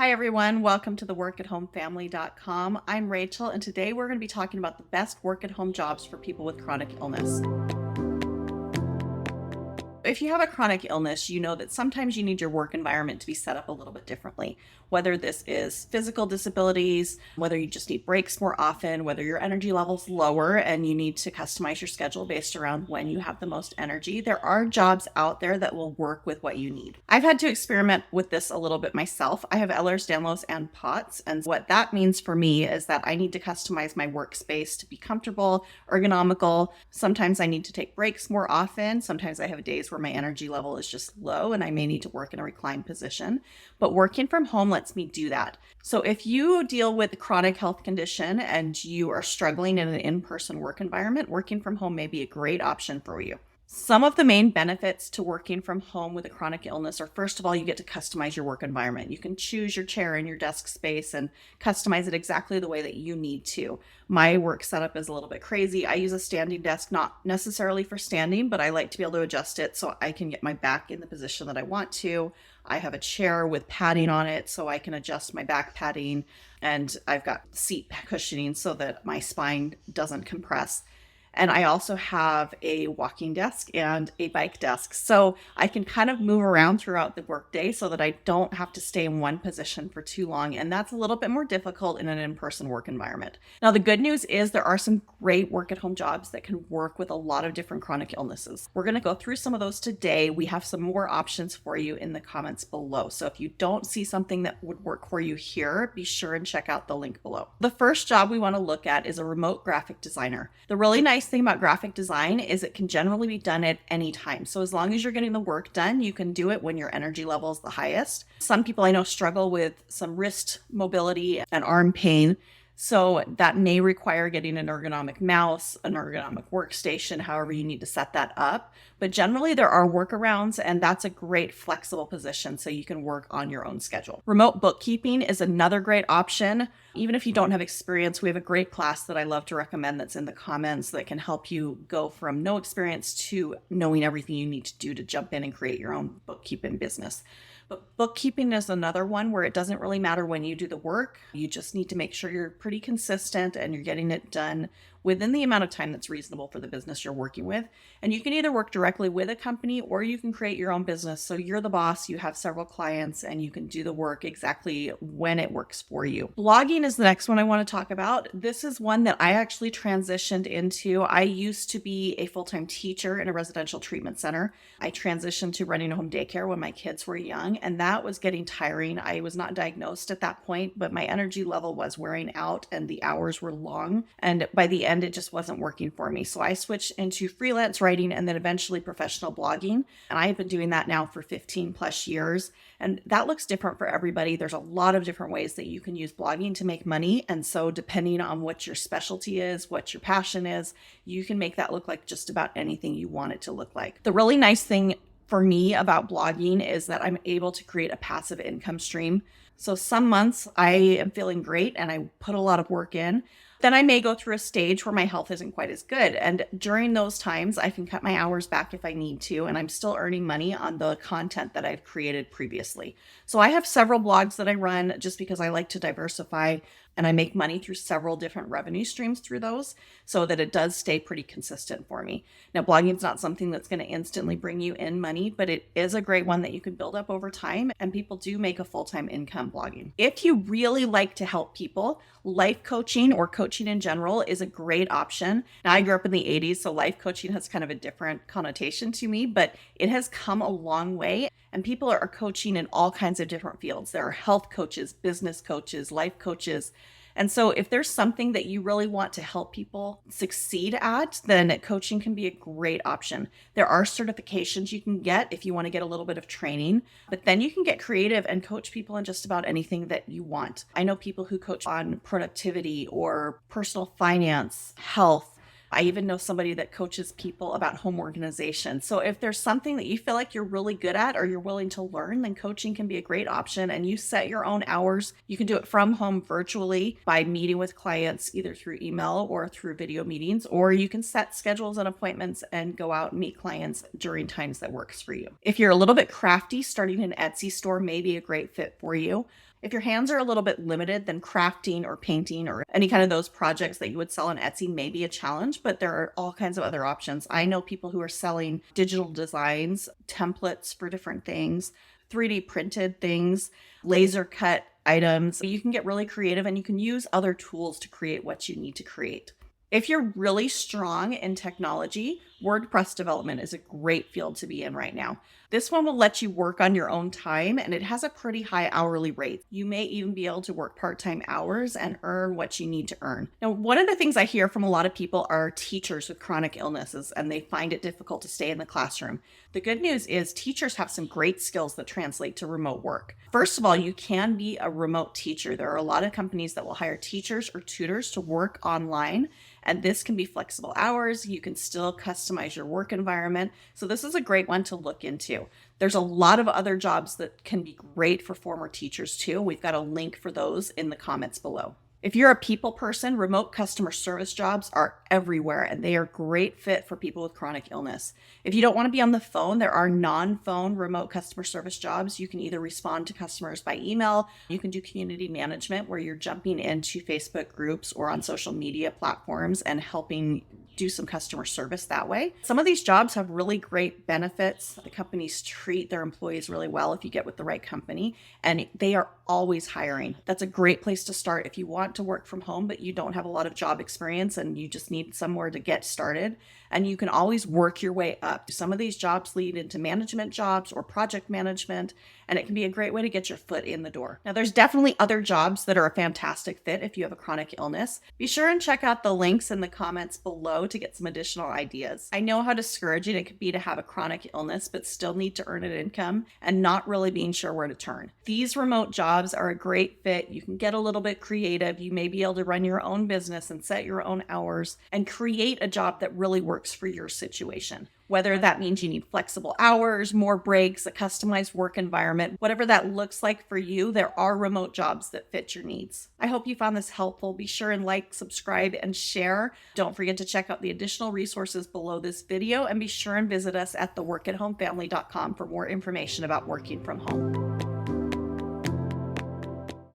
Hi everyone, welcome to the workathomefamily.com. I'm Rachel, and today we're going to be talking about the best work at home jobs for people with chronic illness. If you have a chronic illness, you know that sometimes you need your work environment to be set up a little bit differently. Whether this is physical disabilities, whether you just need breaks more often, whether your energy level's lower and you need to customize your schedule based around when you have the most energy, there are jobs out there that will work with what you need. I've had to experiment with this a little bit myself. I have Ehlers-Danlos and POTS, and what that means for me is that I need to customize my workspace to be comfortable, ergonomical. Sometimes I need to take breaks more often. Sometimes I have days where my energy level is just low and I may need to work in a reclined position. But working from home lets me do that. So if you deal with a chronic health condition and you are struggling in an in-person work environment, working from home may be a great option for you. Some of the main benefits to working from home with a chronic illness are, first of all, you get to customize your work environment. You can choose your chair and your desk space and customize it exactly the way that you need to. My work setup is a little bit crazy. I use a standing desk, not necessarily for standing, but I like to be able to adjust it so I can get my back in the position that I want to. I have a chair with padding on it so I can adjust my back padding, and I've got seat cushioning so that my spine doesn't compress. And I also have a walking desk and a bike desk. So I can kind of move around throughout the workday so that I don't have to stay in one position for too long. And that's a little bit more difficult in an in-person work environment. Now, the good news is there are some great work at home jobs that can work with a lot of different chronic illnesses. We're going to go through some of those today. We have some more options for you in the comments below. So if you don't see something that would work for you here, be sure and check out the link below. The first job we want to look at is a remote graphic designer. The really nice thing about graphic design is it can generally be done at any time. So as long as you're getting the work done, you can do it when your energy level is the highest. Some people I know struggle with some wrist mobility and arm pain. So that may require getting an ergonomic mouse, an ergonomic workstation, however you need to set that up. But generally there are workarounds, and that's a great flexible position so you can work on your own schedule. Remote bookkeeping is another great option. Even if you don't have experience, we have a great class that I love to recommend that's in the comments that can help you go from no experience to knowing everything you need to do to jump in and create your own bookkeeping business. But bookkeeping is another one where it doesn't really matter when you do the work. You just need to make sure you're pretty consistent and you're getting it done within the amount of time that's reasonable for the business you're working with. And you can either work directly with a company or you can create your own business. So you're the boss, you have several clients, and you can do the work exactly when it works for you. Blogging is the next one I want to talk about. This is one that I actually transitioned into. I used to be a full-time teacher in a residential treatment center. I transitioned to running a home daycare when my kids were young, and that was getting tiring. I was not diagnosed at that point, but my energy level was wearing out and the hours were long. And by the end, it just wasn't working for me. So I switched into freelance writing and then eventually professional blogging. And I've been doing that now for 15 plus years. And that looks different for everybody. There's a lot of different ways that you can use blogging to make money. And so depending on what your specialty is, what your passion is, you can make that look like just about anything you want it to look like. The really nice thing for me about blogging is that I'm able to create a passive income stream. So some months I am feeling great and I put a lot of work in. Then I may go through a stage where my health isn't quite as good. And during those times, I can cut my hours back if I need to, and I'm still earning money on the content that I've created previously. So I have several blogs that I run just because I like to diversify, and I make money through several different revenue streams through those so that it does stay pretty consistent for me. Now, blogging is not something that's going to instantly bring you in money, but it is a great one that you can build up over time, and people do make a full-time income blogging. If you really like to help people, life coaching or coaching in general is a great option. Now, I grew up in the 80s, so life coaching has kind of a different connotation to me, but it has come a long way, and people are coaching in all kinds of different fields. There are health coaches, business coaches, life coaches. And so if there's something that you really want to help people succeed at, then coaching can be a great option. There are certifications you can get if you want to get a little bit of training, but then you can get creative and coach people in just about anything that you want. I know people who coach on productivity or personal finance, health. I even know somebody that coaches people about home organization. So if there's something that you feel like you're really good at or you're willing to learn, then coaching can be a great option, and you set your own hours. You can do it from home virtually by meeting with clients either through email or through video meetings, or you can set schedules and appointments and go out and meet clients during times that works for you. If you're a little bit crafty, starting an Etsy store may be a great fit for you. If your hands are a little bit limited, then crafting or painting or any kind of those projects that you would sell on Etsy may be a challenge, but there are all kinds of other options. I know people who are selling digital designs, templates for different things, 3D printed things, laser cut items. You can get really creative and you can use other tools to create what you need to create. If you're really strong in technology, WordPress development is a great field to be in right now. This one will let you work on your own time and it has a pretty high hourly rate. You may even be able to work part-time hours and earn what you need to earn. Now, one of the things I hear from a lot of people are teachers with chronic illnesses and they find it difficult to stay in the classroom. The good news is teachers have some great skills that translate to remote work. First of all, you can be a remote teacher. There are a lot of companies that will hire teachers or tutors to work online. And this can be flexible hours. You can still customize your work environment. So this is a great one to look into. There's a lot of other jobs that can be great for former teachers too. We've got a link for those in the comments below. If you're a people person, remote customer service jobs are everywhere and they are a great fit for people with chronic illness. If you don't want to be on the phone, there are non-phone remote customer service jobs. You can either respond to customers by email, you can do community management where you're jumping into Facebook groups or on social media platforms and helping do some customer service that way. Some of these jobs have really great benefits. The companies treat their employees really well if you get with the right company, and they are always hiring. That's a great place to start if you want to work from home, but you don't have a lot of job experience and you just need somewhere to get started. And you can always work your way up. Some of these jobs lead into management jobs or project management, and it can be a great way to get your foot in the door. Now, there's definitely other jobs that are a fantastic fit if you have a chronic illness. Be sure and check out the links in the comments below to get some additional ideas. I know how discouraging it could be to have a chronic illness, but still need to earn an income and not really being sure where to turn. These remote jobs are a great fit. You can get a little bit creative. You may be able to run your own business and set your own hours and create a job that really works for your situation. Whether that means you need flexible hours, more breaks, a customized work environment, whatever that looks like for you, there are remote jobs that fit your needs. I hope you found this helpful. Be sure and like, subscribe, and share. Don't forget to check out the additional resources below this video and be sure and visit us at theworkathomefamily.com for more information about working from home.